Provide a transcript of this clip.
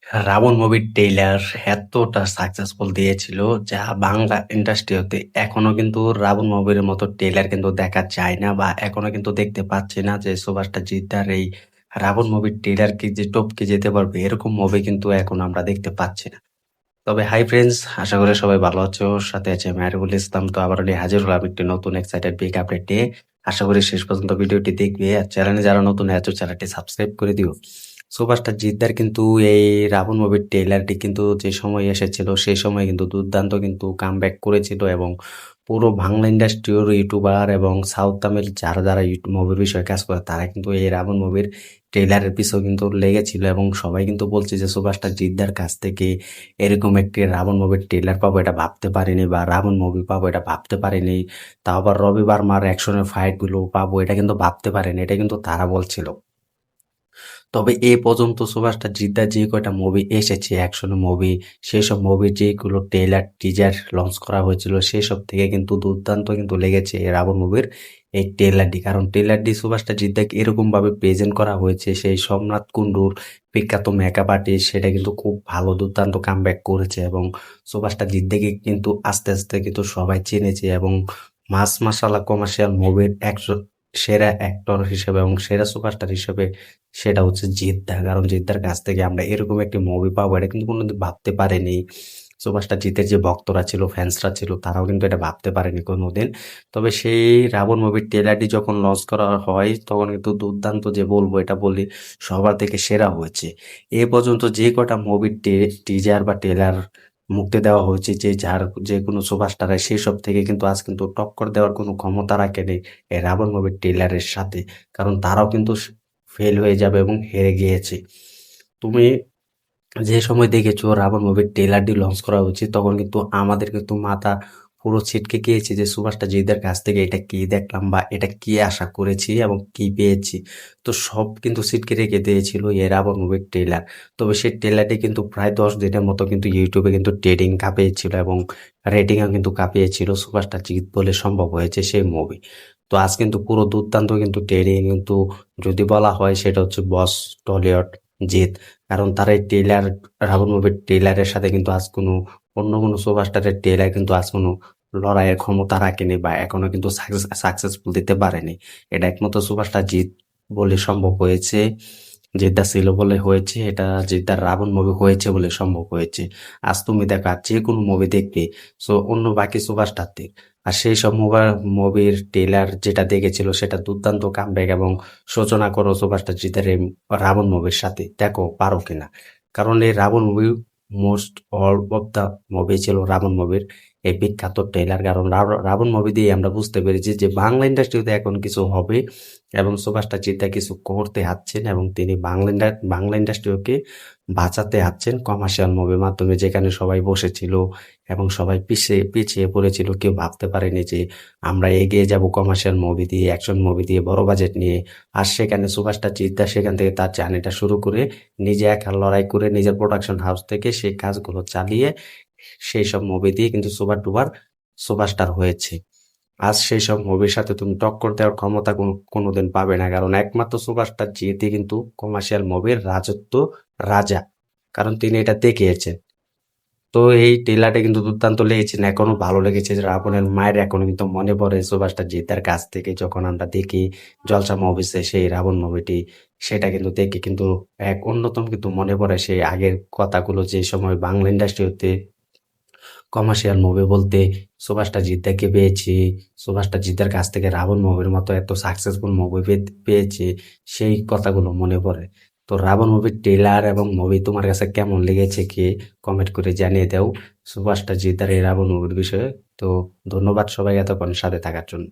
রাবণ মুভির ট্রেইলার এতটা সাকসেসফুল দিয়েছিল যা বাংলা ইন্ডাস্ট্রিতে এখনো কিন্তু রাবণ মুভির মতো ট্রেইলার কিন্তু দেখা যায় না বা এখনো কিন্তু দেখতে পাচ্ছি না যে সুভাষটা জিদ্দার এই রাবণ মুভির ট্রেইলার কি যে টপকে যেতে পারবে এরকম মুভি কিন্তু এখন আমরা দেখতে পাচ্ছি না। তবে হাই ফ্রেন্ডস, আশা করি সবাই ভালো আছো। সাথে আছে মেহরুল ইসলাম। তো আবার নিয়ে হাজির হলাম একটি নতুন এক্সাইটেড বিগ আপডেট নিয়ে। আশা করি শেষ পর্যন্ত ভিডিওটি দেখবে আর চ্যানেলে যারা নতুন আছো চ্যানেলটি সাবস্ক্রাইব করে দিও। সুপারস্টার জিদ্দার কিন্তু এই রাবণ মুভির ট্রেলারটি কিন্তু যে সময় এসেছিল সেই সময় কিন্তু দুর্দান্ত কিন্তু কামব্যাক করেছিল এবং পুরো বাংলা ইন্ডাস্ট্রির ইউটিউবার এবং সাউথ তামিল যারা যারা ইউটিউব মুভির বিষয়ে কাজ করে তারা কিন্তু এই রাবণ মুভির ট্রেলারের পিছনে কিন্তু লেগেছিল এবং সবাই কিন্তু বলছে যে সুপারস্টার জিদ্দার কাছ থেকে এরকম একটি রাবণ মুভির ট্রেলার পাবো এটা ভাবতে পারিনি, বা রাবণ মুভি পাবো এটা ভাবতে পারিনি, তাও আবার রবি বার্মার অ্যাকশনের ফাইট গুলো পাবো এটা কিন্তু ভাবতে পারিনি, এটা কিন্তু তারা বলছিল। তবে এ পর্যন্ত সুপারস্টার জিদ্দার যে কয়টা মুভি এসেছে অ্যাকশন মুভি, সেসব মুভির যেগুলো ট্রেলার টিজার লঞ্চ করা হয়েছিল সেসব থেকে কিন্তু দুর্দান্ত কিন্তু লেগেছে এই রাবণ মুভির এই ট্রেলারটি। কারণ ট্রেলারটি সুপারস্টার জিদ্দাকে এরকম ভাবে প্রেজেন্ট করা হয়েছে, সেই সোমনাথ কুণ্ডুর বিখ্যাত মেকআপ আর্টিস্ট সেটা কিন্তু খুব ভালো দুর্দান্ত কামব্যাক করেছে এবং সুপারস্টার জিদ্দাকে কিন্তু আস্তে আস্তে কিন্তু সবাই চিনেছে এবং মাস মাসালা কমার্শিয়াল মুভির একজন সেরা অ্যাক্টর হিসেবে এবং সেরা সুপারস্টার হিসেবে সেটা হচ্ছে জিদ্দা। কারণ জিদ্দার কাছ থেকে আমরা এরকম একটি মুভি পাবো এটা কিন্তু কোনোদিন ভাবতে পারেনি। সুপারস্টার জিতের যে ভক্তরা ছিল, ফ্যান্সরা ছিল, তারাও কিন্তু এটা ভাবতে পারেনি কোনোদিন। তবে সেই রাবণ মুভির ট্রেলারটি যখন লঞ্চ করা হয় তখন কিন্তু দুর্দান্ত, যে বলবো এটা বলি, সবার থেকে সেরা হয়েছে। এ পর্যন্ত যে কটা মুভির টিজার বা ট্রেলার মুক্তি দেওয়া হয়েছে, যে যার যে কোনো সুপারস্টারের, সেসব থেকে কিন্তু আজ কিন্তু টক্কর দেওয়ার কোনো ক্ষমতা রাখেনি এই রাবণ মুভির ট্রেলারের সাথে। কারণ তারাও কিন্তু ফেল হয়ে যাবে এবং হেরে গিয়েছে। তুমি যে সময় দেখেছো রাবণ মুভির ট্রেলারটি লঞ্চ করা উচিত তখন কিন্তু আমাদের কিন্তু মাথা পুরো ছিটকে গিয়েছে যে সুভাষটা জিদের কাছ থেকে এটা কি দেখলাম বা এটা কি আশা করেছি এবং কি পেয়েছি। তো সব কিন্তু ছিটকে রেখে দিয়েছিল এই রাবণ মুভির ট্রেলার। তবে সেই ট্রেলারটি কিন্তু প্রায় 10 দিনের মতো কিন্তু ইউটিউবে কিন্তু ট্রেডিং কাঁপিয়েছিল এবং রেটিংও কিন্তু কাঁপিয়েছিল। সুভাষটা জিত বলে সম্ভব হয়েছে সেই মুভি। তো আজ কিন্তু পুরো দুর্দান্ত কিন্তু ট্রেডিং কিন্তু, যদি বলা হয় সেটা হচ্ছে বস টলিউড জিত। কারণ তার এই ট্রেলার, রাবণ মুভির ট্রেলারের সাথে কিন্তু আজ কোনো অন্য কোনো সুপারস্টারের ট্রেলার কিন্তু আজ কোনো লড়াইয়ের ক্ষমতা রাখেনি বা এখনো কিন্তু সাকসেসফুল দিতে পারেনি। এটা একমাত্র সুপারস্টার জিত বলে সম্ভব হয়েছে, জিদ্দা ছিল বলে হয়েছে, এটা জিদ্দার রাবণ মুভি হয়েছে বলে সম্ভব হয়েছে। আজ তুমি দেখো আর যে কোনো মুভি দেখবে, সো অন্য বাকি সুপারস্টারদের আর সেই সব মুভির ট্রেলার যেটা দেখেছিল সেটা দুর্দান্ত কামব্যাক এবং সূচনা করো সুপারস্টার জিতের এই রাবণ মুভির সাথে, দেখো পারো কিনা। কারণ এই Ravan movie most all of the movie ছিল রাবণ মুভির এই বিখ্যাত ট্রেলার। কারণ রাবণ মুভি দিয়ে আমরা বুঝতে পেরেছি যে বাংলা ইন্ডাস্ট্রিতে এখন কিছু হবে এবং সুপারস্টার জিদ্দা কিছু করতে যাচ্ছেন এবং তিনি বাংলা ইন্ডাস্ট্রিকে বাঁচাতে যাচ্ছেন কমার্শিয়াল মুভির মাধ্যমে, যেখানে সবাই বসেছিল এবং সবাই পিছিয়ে পিছিয়ে পড়েছিল। কেউ ভাবতে পারেনি যে আমরা এগিয়ে যাব কমার্শিয়াল মুভি দিয়ে, অ্যাকশন মুভি দিয়ে, বড় বাজেট নিয়ে। আর সেখানে সুপারস্টার জিদ্দা সেখান থেকে তার জার্নিটা শুরু করে নিজে একা লড়াই করে নিজের প্রোডাকশন হাউস থেকে সেই কাজগুলো চালিয়ে সেই সব মুভি দিয়ে কিন্তু সুপার ডুপার সুপারস্টার হয়েছে। আজ সেই সব মুভির সাথে তুমি টক্কর দেওয়ার ক্ষমতা কোনোদিন পাবে না। কারণ একমাত্র সুপারস্টার জিতে কিন্তু কমার্শিয়াল মুভির রাজত্ব রাজা, কারণ তিনি এটা দেখিয়েছেন। তো এই ট্রেলারটা কিন্তু দুর্দান্ত লেগেছে, না এখনো ভালো লেগেছে যে রাবণের মায়ের এখনো কিন্তু মনে পড়ে সুপারস্টার জিতার কাছ থেকে যখন আমরা দেখি জলসা মুভিসে সেই রাবণ মুভিটি, সেটা কিন্তু দেখে কিন্তু এক অন্যতম কিন্তু মনে পড়ে সেই আগের কথাগুলো, যে সময় বাংলা ইন্ডাস্ট্রিতে কমার্শিয়াল মুভি বলতে সুভাষটা জিদ্দাকে পেয়েছি, সুভাষটা জিদ্দার কাছ থেকে রাবণ মুভির মতো এত সাকসেসফুল মুভি পেয়েছি, সেই কথাগুলো মনে পড়ে। তো রাবণ মুভির ট্রেলার এবং মুভি তোমার কাছে কেমন লেগেছে কি কমেন্ট করে জানিয়ে দাও সুভাষটা জিদ্দার এই রাবণ মুভির বিষয়ে। তো ধন্যবাদ সবাই এতক্ষণ সাথে থাকার জন্য।